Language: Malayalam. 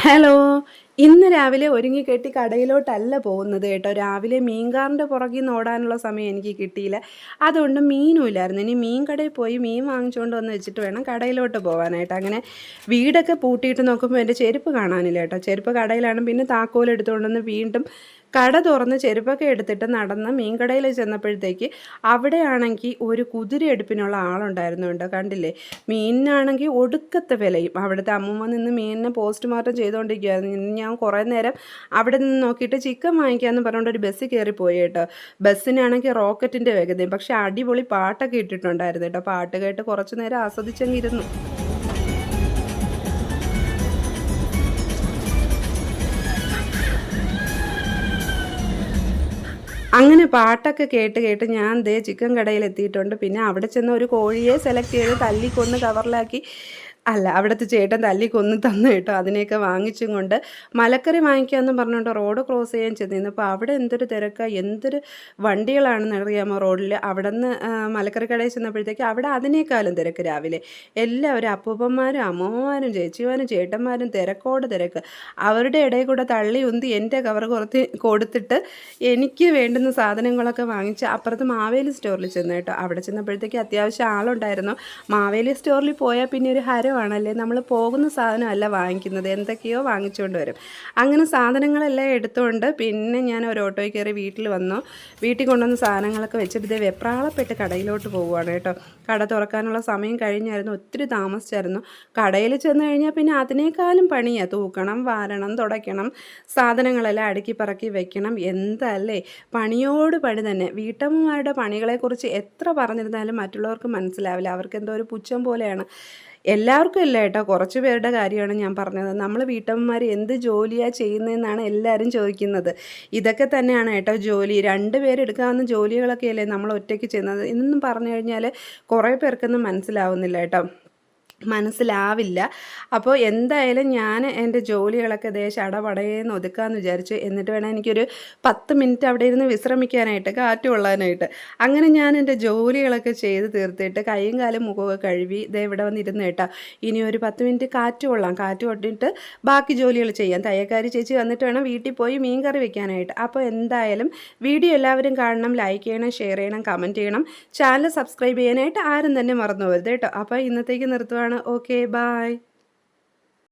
ഹലോ. ഇന്ന് രാവിലെ ഒരുങ്ങിക്കെട്ടി കടയിലോട്ടല്ല പോകുന്നത് കേട്ടോ. രാവിലെ മീൻകാരൻ്റെ പുറകിൽ നിന്ന് ഓടാനുള്ള സമയം എനിക്ക് കിട്ടിയില്ല. അതുകൊണ്ട് മീനും ഇല്ലായിരുന്നു. ഇനി മീൻ കടയിൽ പോയി മീൻ വാങ്ങിച്ചുകൊണ്ട് വന്ന് വെച്ചിട്ട് വേണം കടയിലോട്ട് പോകാനായിട്ട്. അങ്ങനെ വീടൊക്കെ പൂട്ടിയിട്ട് നോക്കുമ്പോൾ എൻ്റെ ചെരുപ്പ് കാണാനില്ല കേട്ടോ. ചെരുപ്പ് കടയിലാണ്. പിന്നെ താക്കോൽ എടുത്തുകൊണ്ടുവന്ന് വീണ്ടും കട തുറന്ന് ചെരുപ്പൊക്കെ എടുത്തിട്ട് നടന്ന് മീൻകടയിൽ ചെന്നപ്പോഴത്തേക്ക് അവിടെയാണെങ്കിൽ ഒരു കുതിരയെടുപ്പിനുള്ള ആളുണ്ടായിരുന്നു കേട്ടോ. കണ്ടില്ലേ, മീനിനാണെങ്കിൽ ഒടുക്കത്തെ വിലയും. അവിടുത്തെ അമ്മൂമ്മ നിന്ന് മീനിനെ പോസ്റ്റ്മോർട്ടം ചെയ്തുകൊണ്ടിരിക്കുകയായിരുന്നു. ഞാൻ കുറേ നേരം അവിടെ നിന്ന് നോക്കിയിട്ട് ചിക്കൻ വാങ്ങിക്കാമെന്ന് പറഞ്ഞുകൊണ്ട് ഒരു ബസ്സിൽ കയറിപ്പോയി കേട്ടോ. ബസ്സിനാണെങ്കിൽ റോക്കറ്റിൻ്റെ വേഗതയും. പക്ഷേ അടിപൊളി പാട്ടൊക്കെ ഇട്ടിട്ടുണ്ടായിരുന്നു കേട്ടോ. പാട്ട് കേട്ട് കുറച്ച് നേരം ആസ്വദിച്ചങ്ങിരുന്നു. അങ്ങനെ പാട്ടൊക്കെ കേട്ട് കേട്ട് ഞാൻ ദേ ചിക്കൻ കടയിൽ എത്തിയിട്ടുണ്ട്. പിന്നെ അവിടെ ചെന്ന് ഒരു കോഴിയെ സെലക്ട് ചെയ്ത് തല്ലിക്കൊന്ന് കവറിലാക്കി, അല്ല, അവിടുത്തെ ചേട്ടൻ തല്ലിക്കൊന്ന് തന്നു കേട്ടോ. അതിനെയൊക്കെ വാങ്ങിച്ചും കൊണ്ട് മലക്കറി വാങ്ങിക്കാമെന്നും പറഞ്ഞുകൊണ്ട് റോഡ് ക്രോസ് ചെയ്യാൻ ചെന്നിരുന്നപ്പോൾ അവിടെ എന്തൊരു തിരക്കാണ്, എന്തൊരു വണ്ടികളാണെന്ന് അറിയാമോ റോഡിൽ. അവിടെ നിന്ന് മലക്കറി കടയിൽ ചെന്നപ്പോഴത്തേക്ക് അവിടെ അതിനേക്കാളും തിരക്ക് രാവിലെ. എല്ലാവരും അപ്പൂപ്പന്മാരും അമ്മമാരും ചേച്ചിമാരും ചേട്ടന്മാരും തിരക്കോട് തിരക്ക്. അവരുടെ ഇടയിൽ കൂടെ തള്ളി ഉന്തി എൻ്റെ കവർ കുറച്ച് കൊടുത്തിട്ട് എനിക്ക് വേണ്ടുന്ന സാധനങ്ങളൊക്കെ വാങ്ങിച്ച് അപ്പുറത്ത് മാവേലി സ്റ്റോറിൽ ചെന്ന് കേട്ടോ. അവിടെ ചെന്നപ്പോഴത്തേക്ക് അത്യാവശ്യം ആളുണ്ടായിരുന്നു. മാവേലി സ്റ്റോറിൽ പോയാൽ പിന്നെ ഒരു ഹരമാണല്ലേ, നമ്മൾ പോകുന്ന സാധനമല്ല വാങ്ങിക്കുന്നത്, എന്തൊക്കെയോ വാങ്ങിച്ചുകൊണ്ട് വരും. അങ്ങനെ സാധനങ്ങളെല്ലാം എടുത്തുകൊണ്ട് പിന്നെ ഞാൻ ഒരു ഓട്ടോയിൽ കയറി വീട്ടിൽ വന്നു. വീട്ടിൽ കൊണ്ടുവന്ന സാധനങ്ങളൊക്കെ വെച്ചിട്ട് ഇതേ വെപ്രാളപ്പെട്ട് കടയിലോട്ട് പോവുകയാണ് കേട്ടോ. കട തുറക്കാനുള്ള സമയം കഴിഞ്ഞായിരുന്നു, ഒത്തിരി താമസിച്ചായിരുന്നു. കടയിൽ ചെന്ന് കഴിഞ്ഞാൽ പിന്നെ അതിനേക്കാളും പണിയാണ്. തൂക്കണം, വാരണം, തുടയ്ക്കണം, സാധനങ്ങളെല്ലാം അടുക്കി പറക്കി വെക്കണം. എന്തല്ലേ, പണിയോട് പണി തന്നെ. വീട്ടമ്മമാരുടെ പണികളെക്കുറിച്ച് എത്ര പറഞ്ഞിരുന്നാലും മറ്റുള്ളവർക്ക് മനസ്സിലാവില്ല. അവർക്ക് എന്തോ ഒരു പുച്ഛം പോലെയാണ്. എല്ലാവർക്കും ഇല്ല കേട്ടോ, കുറച്ച് പേരുടെ കാര്യമാണ് ഞാൻ പറഞ്ഞത്. നമ്മൾ വീട്ടമ്മമാർ എന്ത് ജോലിയാണ് ചെയ്യുന്നതെന്നാണ് എല്ലാവരും ചോദിക്കുന്നത്. ഇതൊക്കെ തന്നെയാണ് കേട്ടോ ജോലി. 2 പേരെടുക്കാവുന്ന ജോലികളൊക്കെയല്ലേ നമ്മൾ ഒറ്റയ്ക്ക് ചെയ്യുന്നത്. ഇതൊന്നും പറഞ്ഞു കഴിഞ്ഞാൽ കുറേ പേർക്കൊന്നും മനസ്സിലാവുന്നില്ല കേട്ടോ, മനസ്സിലാവില്ല. അപ്പോൾ എന്തായാലും ഞാൻ എൻ്റെ ജോലികളൊക്കെ അടപടയെന്ന് ഒതുക്കാമെന്ന് വിചാരിച്ചു. എന്നിട്ട് വേണം എനിക്കൊരു 10 മിനിറ്റ് അവിടെ ഇരുന്ന് വിശ്രമിക്കാനായിട്ട്, കാറ്റ് കൊള്ളാനായിട്ട്. അങ്ങനെ ഞാൻ എൻ്റെ ജോലികളൊക്കെ ചെയ്ത് തീർത്തിട്ട് കൈയും കാലും മുഖമൊക്കെ കഴുകി ഇവിടെ വന്നിരുന്ന് കേട്ടോ. ഇനി ഒരു 10 മിനിറ്റ് കാറ്റ് കൊള്ളാം. കാറ്റ് കൊണ്ടിട്ട് ബാക്കി ജോലികൾ ചെയ്യാം. തയ്യക്കാരി ചേച്ചി വന്നിട്ട് വേണം വീട്ടിൽ പോയി മീൻ കറി വെക്കാനായിട്ട്. അപ്പോൾ എന്തായാലും വീഡിയോ എല്ലാവരും കാണണം, ലൈക്ക് ചെയ്യണം, ഷെയർ ചെയ്യണം, കമൻറ്റ് ചെയ്യണം. ചാനൽ സബ്സ്ക്രൈബ് ചെയ്യാനായിട്ട് ആരും തന്നെ മറന്നു പോകരുത് കേട്ടോ. അപ്പോൾ ഇന്നത്തേക്ക് നിർത്തുവാണ്. Okay, bye.